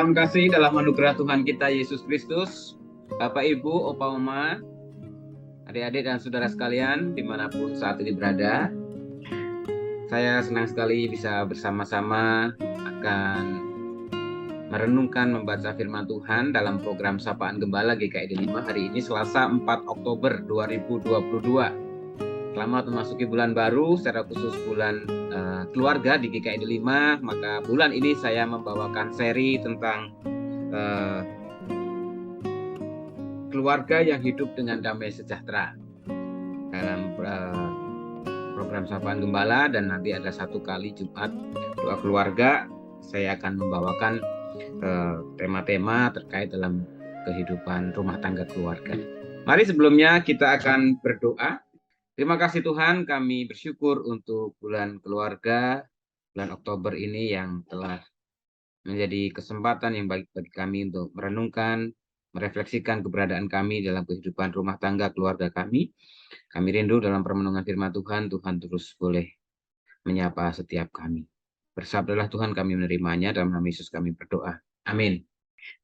Salam kasih dalam anugerah Tuhan kita Yesus Kristus. Bapak, Ibu, Opa, Oma, adik-adik dan saudara sekalian dimanapun saat ini berada, saya senang sekali bisa bersama-sama akan merenungkan membaca firman Tuhan dalam program Sapaan Gembala GKID 5 hari ini Selasa 4 Oktober 2022. Selamat memasuki bulan baru, secara khusus bulan keluarga di GKID 5. Maka bulan ini saya membawakan seri tentang keluarga yang hidup dengan damai sejahtera dalam program Sapaan Gembala, dan nanti ada satu kali Jumat doa keluarga. Saya akan membawakan tema-tema terkait dalam kehidupan rumah tangga keluarga. Mari sebelumnya kita akan berdoa. Terima kasih Tuhan, kami bersyukur untuk bulan keluarga, bulan Oktober ini yang telah menjadi kesempatan yang baik bagi kami untuk merenungkan, merefleksikan keberadaan kami dalam kehidupan rumah tangga keluarga kami. Kami rindu dalam permenungan firman Tuhan, Tuhan terus boleh menyapa setiap kami. Bersabdalah Tuhan, kami menerimanya, dalam nama Yesus kami berdoa. Amin.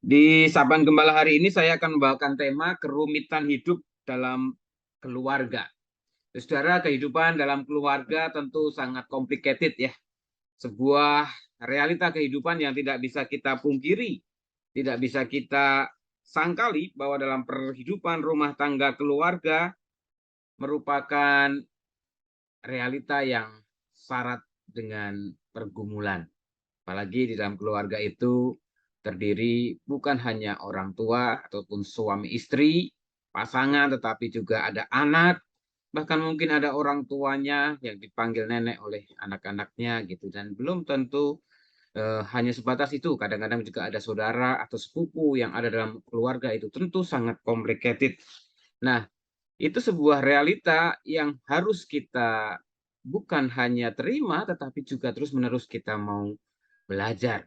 Di Sapaan Gembala hari ini saya akan membawakan tema kerumitan hidup dalam keluarga. Saudara, kehidupan dalam keluarga tentu sangat complicated ya. Sebuah realita kehidupan yang tidak bisa kita pungkiri, tidak bisa kita sangkali bahwa dalam kehidupan rumah tangga keluarga merupakan realita yang syarat dengan pergumulan. Apalagi di dalam keluarga itu terdiri bukan hanya orang tua ataupun suami istri, pasangan, tetapi juga ada anak, bahkan mungkin ada orang tuanya yang dipanggil nenek oleh anak-anaknya gitu. Dan belum tentu hanya sebatas itu, kadang-kadang juga ada saudara atau sepupu yang ada dalam keluarga itu. Tentu sangat complicated. Nah, itu sebuah realita yang harus kita bukan hanya terima, tetapi juga terus-menerus kita mau belajar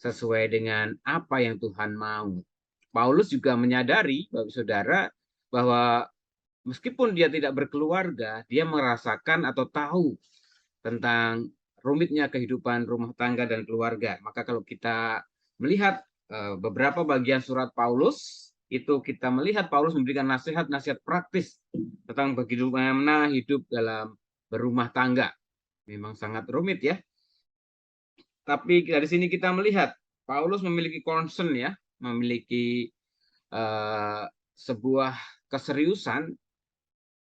sesuai dengan apa yang Tuhan mau. Paulus juga menyadari, Bapak Saudara, bahwa meskipun dia tidak berkeluarga, dia merasakan atau tahu tentang rumitnya kehidupan rumah tangga dan keluarga. Maka kalau kita melihat beberapa bagian surat Paulus, itu kita melihat Paulus memberikan nasihat-nasihat praktis tentang bagaimana hidup dalam berumah tangga. Memang sangat rumit ya. Tapi dari sini kita melihat Paulus memiliki concern ya, memiliki sebuah keseriusan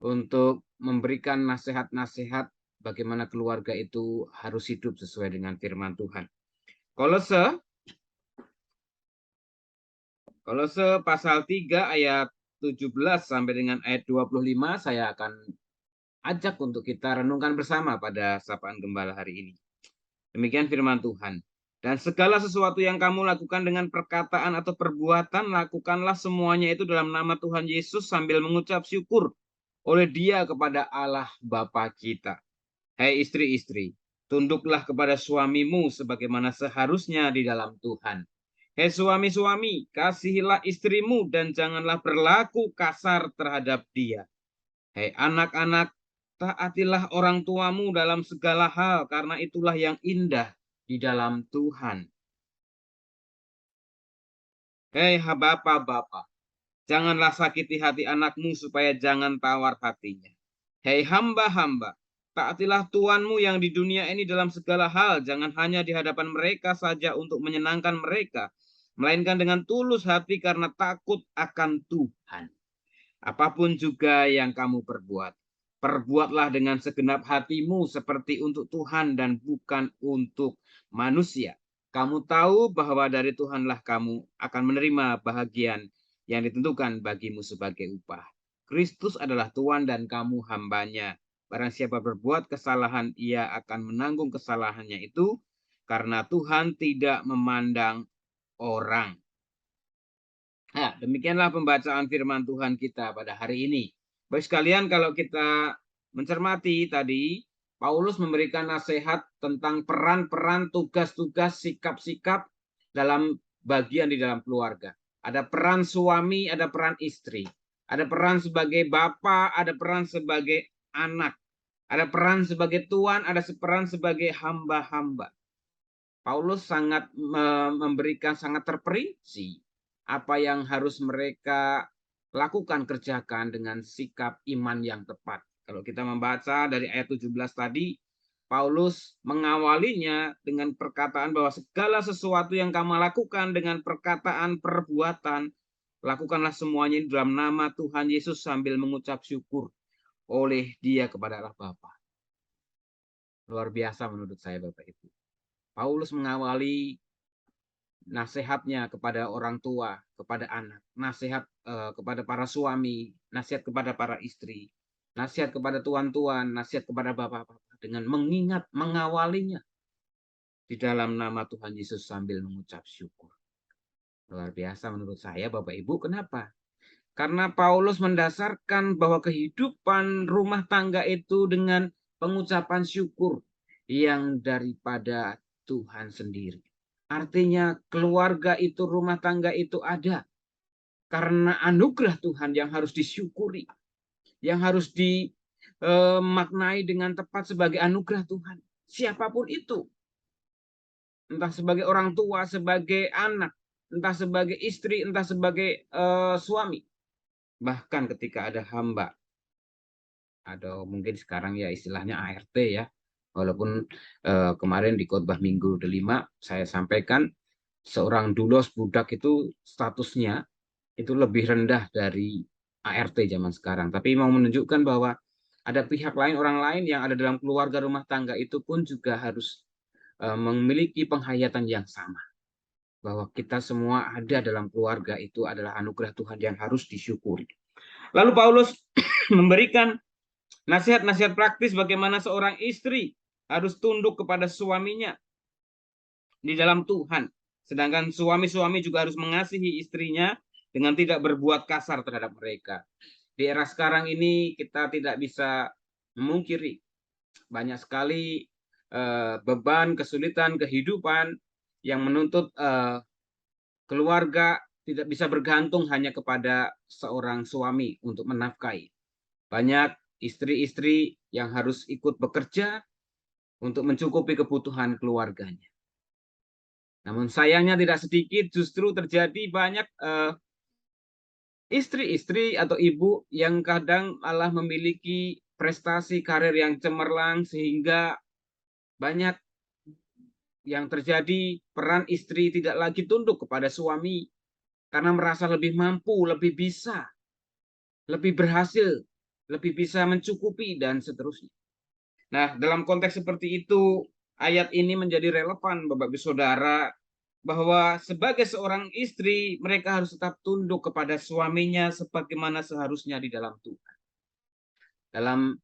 untuk memberikan nasihat-nasihat bagaimana keluarga itu harus hidup sesuai dengan firman Tuhan. Kolose pasal 3 ayat 17 sampai dengan ayat 25 saya akan ajak untuk kita renungkan bersama pada Sapaan Gembala hari ini. Demikian firman Tuhan. Dan segala sesuatu yang kamu lakukan dengan perkataan atau perbuatan, lakukanlah semuanya itu dalam nama Tuhan Yesus sambil mengucap syukur oleh Dia kepada Allah Bapa kita. Hai istri-istri, tunduklah kepada suamimu sebagaimana seharusnya di dalam Tuhan. Hai suami-suami, kasihilah istrimu dan janganlah berlaku kasar terhadap dia. Hai anak-anak, taatilah orang tuamu dalam segala hal, karena itulah yang indah di dalam Tuhan. Hei bapak-bapak, janganlah sakiti hati anakmu supaya jangan tawar hatinya. Hei hamba-hamba, taatilah tuanmu yang di dunia ini dalam segala hal, jangan hanya di hadapan mereka saja untuk menyenangkan mereka, melainkan dengan tulus hati karena takut akan Tuhan. Apapun juga yang kamu perbuat, perbuatlah dengan segenap hatimu seperti untuk Tuhan dan bukan untuk manusia. Kamu tahu bahwa dari Tuhanlah kamu akan menerima bahagian yang ditentukan bagimu sebagai upah. Kristus adalah Tuhan dan kamu hambanya. Barang siapa berbuat kesalahan, ia akan menanggung kesalahannya itu, karena Tuhan tidak memandang orang. Nah, demikianlah pembacaan firman Tuhan kita pada hari ini. Baik sekalian, kalau kita mencermati tadi, Paulus memberikan nasihat tentang peran-peran, tugas-tugas, sikap-sikap dalam bagian di dalam keluarga. Ada peran suami, ada peran istri. Ada peran sebagai bapak, ada peran sebagai anak. Ada peran sebagai tuan, ada peran sebagai hamba-hamba. Paulus sangat memberikan sangat terperinci apa yang harus mereka lakukan, kerjakan dengan sikap iman yang tepat. Kalau kita membaca dari ayat 17 tadi, Paulus mengawalinya dengan perkataan bahwa segala sesuatu yang kamu lakukan dengan perkataan, perbuatan, lakukanlah semuanya dalam nama Tuhan Yesus sambil mengucap syukur oleh Dia kepada Allah Bapa. Luar biasa menurut saya, Bapak Ibu. Paulus mengawali nasihatnya kepada orang tua, kepada anak, nasihat kepada para suami, nasihat kepada para istri, nasihat kepada tuan-tuan, nasihat kepada bapak-bapak dengan mengingat, mengawalinya di dalam nama Tuhan Yesus sambil mengucap syukur. Luar biasa menurut saya, Bapak Ibu. Kenapa? Karena Paulus mendasarkan bahwa kehidupan rumah tangga itu dengan pengucapan syukur yang daripada Tuhan sendiri. Artinya keluarga itu, rumah tangga itu ada karena anugerah Tuhan yang harus disyukuri, yang harus dimaknai dengan tepat sebagai anugerah Tuhan. Siapapun itu, entah sebagai orang tua, sebagai anak, entah sebagai istri, entah sebagai suami. Bahkan ketika ada hamba, atau mungkin sekarang ya istilahnya ART ya, walaupun kemarin di khotbah minggu kelima saya sampaikan seorang dulos budak itu statusnya itu lebih rendah dari ART zaman sekarang. Tapi mau menunjukkan bahwa ada pihak lain, orang lain yang ada dalam keluarga rumah tangga itu pun juga harus memiliki penghayatan yang sama. Bahwa kita semua ada dalam keluarga itu adalah anugerah Tuhan yang harus disyukuri. Lalu Paulus memberikan nasihat-nasihat praktis bagaimana seorang istri harus tunduk kepada suaminya di dalam Tuhan. Sedangkan suami-suami juga harus mengasihi istrinya dengan tidak berbuat kasar terhadap mereka. Di era sekarang ini kita tidak bisa memungkiri banyak sekali beban, kesulitan, kehidupan yang menuntut keluarga tidak bisa bergantung hanya kepada seorang suami untuk menafkahi. Banyak istri-istri yang harus ikut bekerja untuk mencukupi kebutuhan keluarganya. Namun sayangnya tidak sedikit justru terjadi banyak istri-istri atau ibu yang kadang malah memiliki prestasi karir yang cemerlang sehingga banyak yang terjadi peran istri tidak lagi tunduk kepada suami karena merasa lebih mampu, lebih bisa, lebih berhasil, lebih bisa mencukupi dan seterusnya. Nah, dalam konteks seperti itu, ayat ini menjadi relevan Bapak Ibu Saudara bahwa sebagai seorang istri mereka harus tetap tunduk kepada suaminya sebagaimana seharusnya di dalam Tuhan. Dalam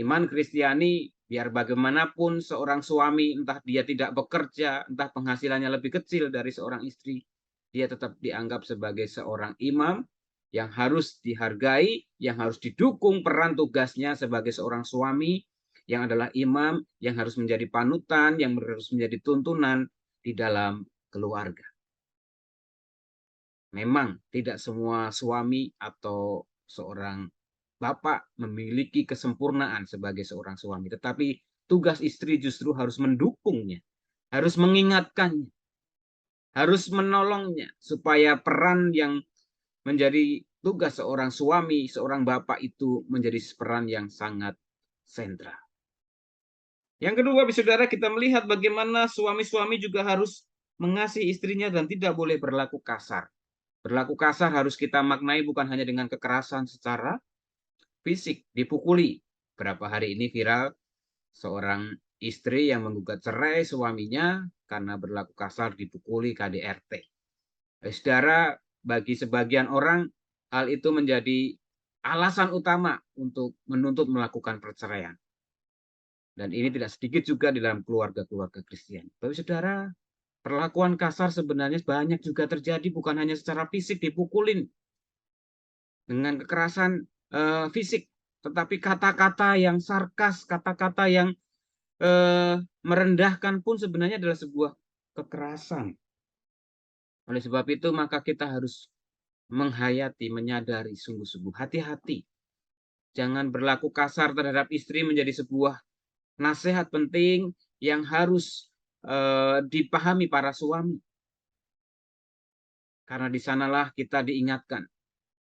iman Kristiani, biar bagaimanapun seorang suami, entah dia tidak bekerja, entah penghasilannya lebih kecil dari seorang istri, dia tetap dianggap sebagai seorang imam yang harus dihargai, yang harus didukung peran tugasnya sebagai seorang suami, yang adalah imam, yang harus menjadi panutan, yang harus menjadi tuntunan di dalam keluarga. Memang tidak semua suami atau seorang bapak memiliki kesempurnaan sebagai seorang suami, tetapi tugas istri justru harus mendukungnya, harus mengingatkannya, harus menolongnya supaya peran yang menjadi tugas seorang suami, seorang bapak itu menjadi peran yang sangat sentral. Yang kedua, saudara, kita melihat bagaimana suami-suami juga harus mengasihi istrinya dan tidak boleh berlaku kasar. Berlaku kasar harus kita maknai bukan hanya dengan kekerasan secara fisik, dipukuli. Berapa hari ini viral seorang istri yang menggugat cerai suaminya karena berlaku kasar dipukuli KDRT. Saudara, bagi sebagian orang hal itu menjadi alasan utama untuk menuntut melakukan perceraian. Dan ini tidak sedikit juga di dalam keluarga-keluarga Kristen. Tapi saudara, perlakuan kasar sebenarnya banyak juga terjadi bukan hanya secara fisik dipukulin dengan kekerasan fisik, tetapi kata-kata yang sarkas, kata-kata yang merendahkan pun sebenarnya adalah sebuah kekerasan. Oleh sebab itu maka kita harus menghayati, menyadari sungguh-sungguh, hati-hati. Jangan berlaku kasar terhadap istri menjadi sebuah nasihat penting yang harus dipahami para suami. Karena di sanalah kita diingatkan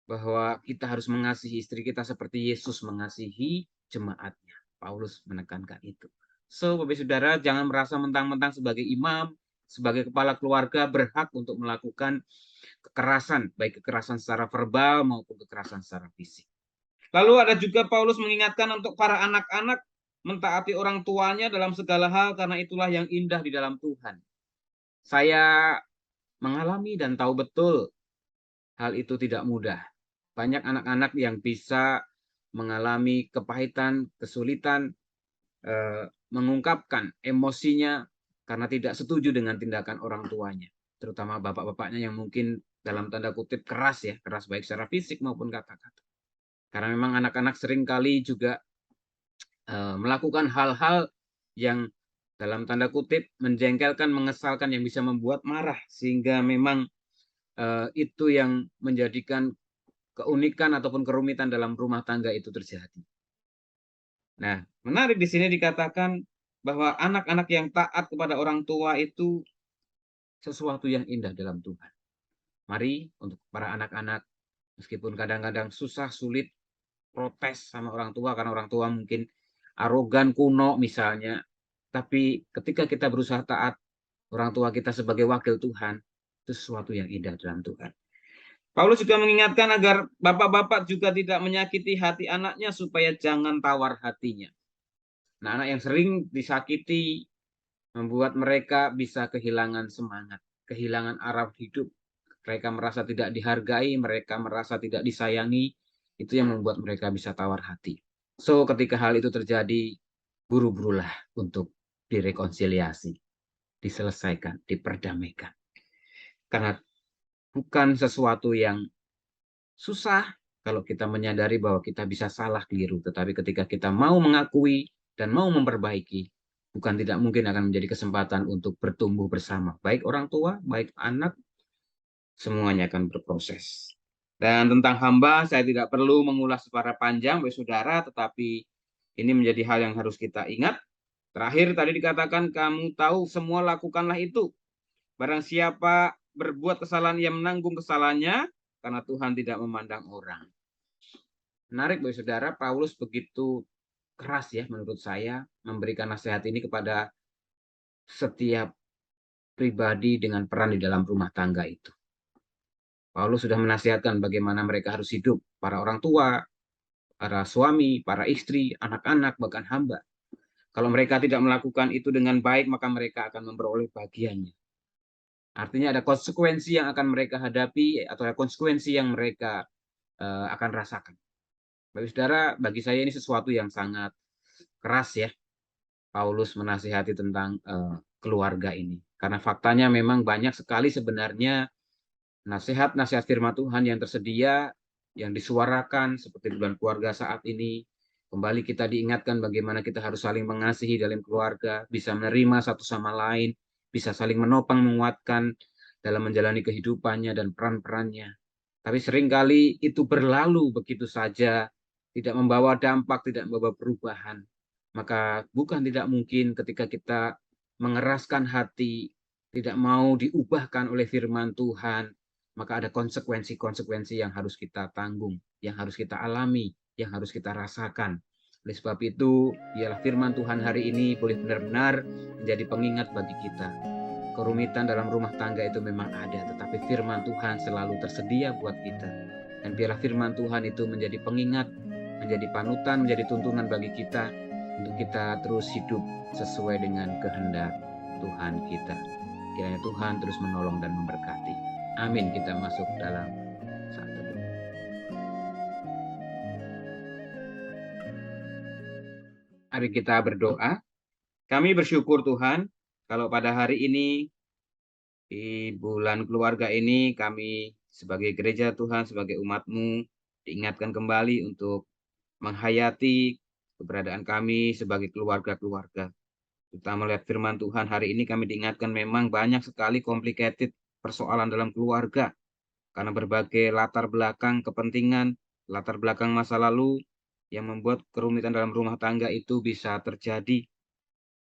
bahwa kita harus mengasihi istri kita seperti Yesus mengasihi jemaatnya. Paulus menekankan itu. So, Bapak Saudara, jangan merasa mentang-mentang sebagai imam, sebagai kepala keluarga berhak untuk melakukan kekerasan, baik kekerasan secara verbal maupun kekerasan secara fisik. Lalu ada juga Paulus mengingatkan untuk para anak-anak mentaati orang tuanya dalam segala hal karena itulah yang indah di dalam Tuhan. Saya mengalami dan tahu betul hal itu tidak mudah. Banyak anak-anak yang bisa mengalami kepahitan, kesulitan, mengungkapkan emosinya karena tidak setuju dengan tindakan orang tuanya. Terutama bapak-bapaknya yang mungkin dalam tanda kutip keras ya, keras baik secara fisik maupun kata-kata. Karena memang anak-anak seringkali juga melakukan hal-hal yang dalam tanda kutip menjengkelkan, mengesalkan, yang bisa membuat marah, sehingga memang itu yang menjadikan keunikan ataupun kerumitan dalam rumah tangga itu terjadi. Nah, menarik di sini dikatakan bahwa anak-anak yang taat kepada orang tua itu sesuatu yang indah dalam Tuhan. Mari untuk para anak-anak, meskipun kadang-kadang susah, sulit, protes sama orang tua karena orang tua mungkin arogan, kuno misalnya, tapi ketika kita berusaha taat orang tua kita sebagai wakil Tuhan, itu sesuatu yang indah dalam Tuhan. Paulus juga mengingatkan agar bapak-bapak juga tidak menyakiti hati anaknya supaya jangan tawar hatinya. Nah, anak yang sering disakiti membuat mereka bisa kehilangan semangat, kehilangan arah hidup. Mereka merasa tidak dihargai, mereka merasa tidak disayangi. Itu yang membuat mereka bisa tawar hati. So, ketika hal itu terjadi, buru-burulah untuk direkonsiliasi, diselesaikan, diperdamaikan. Karena bukan sesuatu yang susah kalau kita menyadari bahwa kita bisa salah keliru. Tetapi ketika kita mau mengakui dan mau memperbaiki, bukan tidak mungkin akan menjadi kesempatan untuk bertumbuh bersama. Baik orang tua, baik anak, semuanya akan berproses. Dan tentang hamba, saya tidak perlu mengulas secara panjang, saudara, tetapi ini menjadi hal yang harus kita ingat. Terakhir tadi dikatakan, kamu tahu semua lakukanlah itu. Barang siapa berbuat kesalahan, ia menanggung kesalahannya, karena Tuhan tidak memandang orang. Menarik, saudara, Paulus begitu keras ya menurut saya memberikan nasihat ini kepada setiap pribadi dengan peran di dalam rumah tangga itu. Paulus sudah menasihatkan bagaimana mereka harus hidup, para orang tua, para suami, para istri, anak-anak, bahkan hamba. Kalau mereka tidak melakukan itu dengan baik, maka mereka akan memperoleh bagiannya. Artinya ada konsekuensi yang akan mereka hadapi, atau ada konsekuensi yang mereka akan rasakan. Bagi saudara, bagi saya ini sesuatu yang sangat keras ya. Paulus menasihati tentang keluarga ini. Karena faktanya memang banyak sekali sebenarnya nasihat-nasihat firman Tuhan yang tersedia, yang disuarakan seperti bulan keluarga saat ini. Kembali kita diingatkan bagaimana kita harus saling mengasihi dalam keluarga, bisa menerima satu sama lain, bisa saling menopang, menguatkan dalam menjalani kehidupannya dan peran-perannya. Tapi seringkali itu berlalu begitu saja, tidak membawa dampak, tidak membawa perubahan. Maka bukan tidak mungkin ketika kita mengeraskan hati, tidak mau diubahkan oleh firman Tuhan, maka ada konsekuensi-konsekuensi yang harus kita tanggung, yang harus kita alami, yang harus kita rasakan. Oleh sebab itu, biarlah firman Tuhan hari ini boleh benar-benar menjadi pengingat bagi kita. Kerumitan dalam rumah tangga itu memang ada, tetapi firman Tuhan selalu tersedia buat kita. Dan biarlah firman Tuhan itu menjadi pengingat, menjadi panutan, menjadi tuntunan bagi kita, untuk kita terus hidup sesuai dengan kehendak Tuhan kita. Kiranya Tuhan terus menolong dan memberkati. Amin. Kita masuk dalam saat teduh. Mari kita berdoa. Kami bersyukur Tuhan, kalau pada hari ini, di bulan keluarga ini, kami sebagai gereja Tuhan, sebagai umat-Mu, diingatkan kembali untuk menghayati keberadaan kami sebagai keluarga-keluarga. Terutama melihat firman Tuhan hari ini, kami diingatkan memang banyak sekali complicated persoalan dalam keluarga. Karena berbagai latar belakang kepentingan, latar belakang masa lalu yang membuat kerumitan dalam rumah tangga itu bisa terjadi.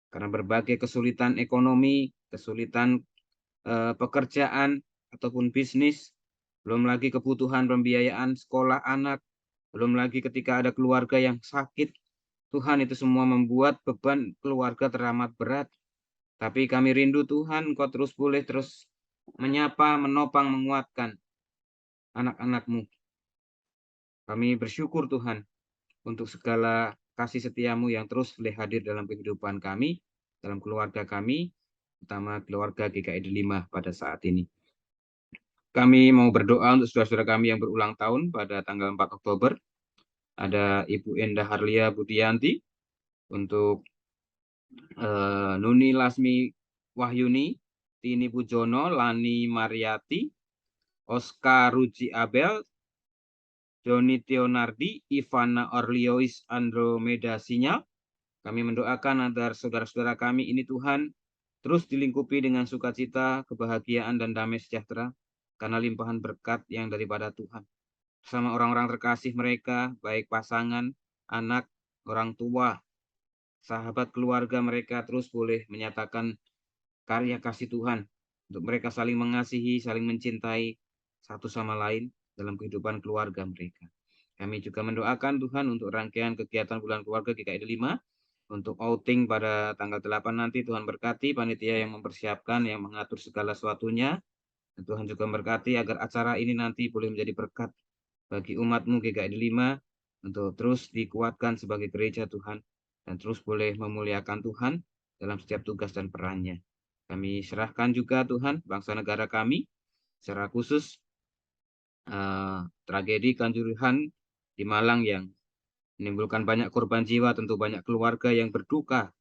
Karena berbagai kesulitan ekonomi, kesulitan pekerjaan ataupun bisnis, belum lagi kebutuhan pembiayaan sekolah anak, belum lagi ketika ada keluarga yang sakit. Tuhan, itu semua membuat beban keluarga teramat berat. Tapi kami rindu Tuhan, Engkau terus boleh terus menyapa, menopang, menguatkan anak-anak-Mu. Kami bersyukur Tuhan untuk segala kasih setiamu yang terus boleh hadir dalam kehidupan kami, dalam keluarga kami, terutama keluarga GKI Delima pada saat ini. Kami mau berdoa untuk saudara-saudara kami yang berulang tahun pada tanggal 4 Oktober. Ada Ibu Endah Harlia Budianti, untuk Nuni Lasmi Wahyuni, Tini Pujono, Lani Mariati, Oscar Ruji Abel, Doni Tionardi, Ivana Orliois Andromeda Sinyal. Kami mendoakan agar saudara-saudara kami ini Tuhan terus dilingkupi dengan sukacita, kebahagiaan, dan damai sejahtera karena limpahan berkat yang daripada Tuhan. Bersama orang-orang terkasih mereka, baik pasangan, anak, orang tua, sahabat keluarga mereka terus boleh menyatakan karya kasih Tuhan untuk mereka saling mengasihi, saling mencintai satu sama lain dalam kehidupan keluarga mereka. Kami juga mendoakan Tuhan untuk rangkaian kegiatan bulan keluarga GKI Delima, untuk outing pada tanggal 8 nanti. Tuhan berkati panitia yang mempersiapkan, yang mengatur segala sesuatunya. Dan Tuhan juga berkati agar acara ini nanti boleh menjadi berkat bagi umat-Mu GKI Delima, untuk terus dikuatkan sebagai gereja Tuhan, dan terus boleh memuliakan Tuhan dalam setiap tugas dan perannya. Kami serahkan juga Tuhan bangsa negara kami, secara khusus tragedi Kanjuruhan di Malang yang menimbulkan banyak korban jiwa. Tentu banyak keluarga yang berduka,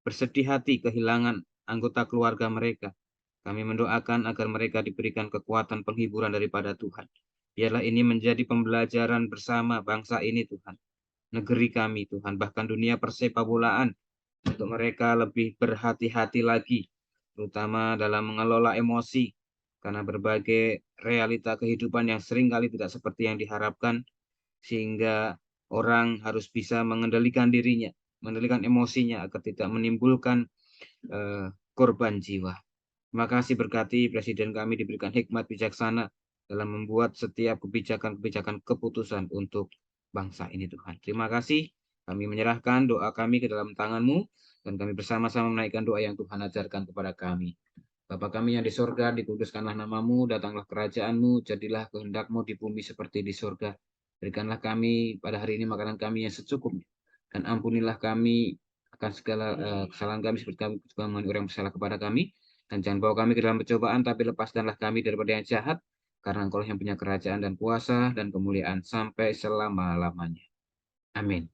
bersedih hati kehilangan anggota keluarga mereka. Kami mendoakan agar mereka diberikan kekuatan penghiburan daripada Tuhan. Biarlah ini menjadi pembelajaran bersama bangsa ini Tuhan, negeri kami Tuhan, bahkan dunia persepak bolaan, untuk mereka lebih berhati-hati lagi, terutama dalam mengelola emosi, karena berbagai realita kehidupan yang seringkali tidak seperti yang diharapkan, sehingga orang harus bisa mengendalikan dirinya, mengendalikan emosinya agar tidak menimbulkan korban jiwa. Terima kasih, berkati Presiden kami diberikan hikmat bijaksana dalam membuat setiap kebijakan-kebijakan keputusan untuk bangsa ini Tuhan. Terima kasih, kami menyerahkan doa kami ke dalam tangan-Mu, dan kami bersama-sama menaikkan doa yang Tuhan ajarkan kepada kami. Bapa kami yang di sorga, dikuduskanlah nama-Mu, datanglah kerajaan-Mu, jadilah kehendak-Mu di bumi seperti di sorga. Berikanlah kami pada hari ini makanan kami yang secukupnya, dan ampunilah kami akan segala kesalahan kami seperti kami juga mengampuni orang yang bersalah kepada kami. Dan jangan bawa kami ke dalam pencobaan, tapi lepaskanlah kami daripada yang jahat, karena Engkau yang punya kerajaan dan kuasa dan kemuliaan sampai selama-lamanya. Amin.